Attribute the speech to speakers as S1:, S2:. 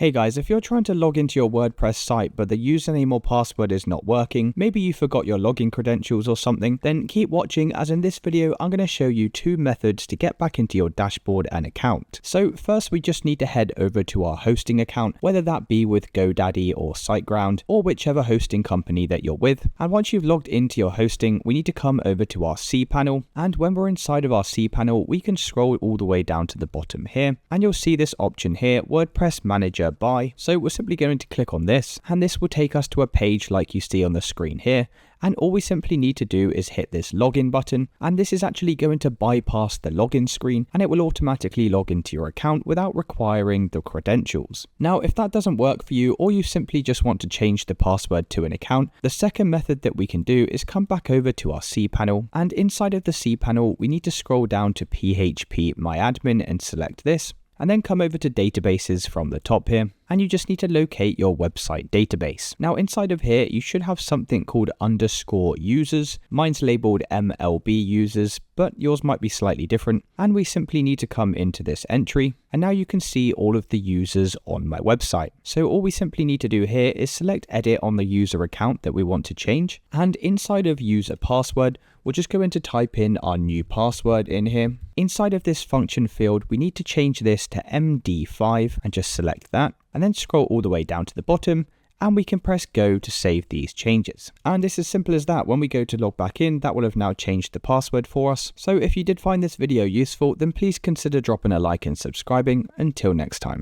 S1: Hey guys, if you're trying to log into your WordPress site but the username or password is not working, maybe you forgot your login credentials or something, then keep watching as in this video I'm going to show you two methods to get back into your dashboard and account. So first we just need to head over to our hosting account, whether that be with GoDaddy or SiteGround or whichever hosting company that you're with. And once you've logged into your hosting, we need to come over to our cPanel, and when we're inside of our cPanel we can scroll all the way down to the bottom here and you'll see this option here, WordPress Manager By. So we're simply going to click on this and this will take us to a page like you see on the screen here. And all we simply need to do is hit this login button, and this is actually going to bypass the login screen and it will automatically log into your account without requiring the credentials. Now, if that doesn't work for you or you simply just want to change the password to an account, the second method that we can do is come back over to our cPanel, and inside of the cPanel we need to scroll down to PHP My Admin and select this. And then come over to databases from the top here, and you just need to locate your website database. Now inside of here, you should have something called _users. Mine's labeled MLB users, but yours might be slightly different. And we simply need to come into this entry, and now you can see all of the users on my website. So all we simply need to do here is select edit on the user account that we want to change. And inside of user password, we're just going to type in our new password in here. Inside of this function field, we need to change this to MD5 and just select that. And then scroll all the way down to the bottom and we can press go to save these changes. And it's as simple as that. When we go to log back in, that will have now changed the password for us. So if you did find this video useful, then please consider dropping a like and subscribing. Until next time.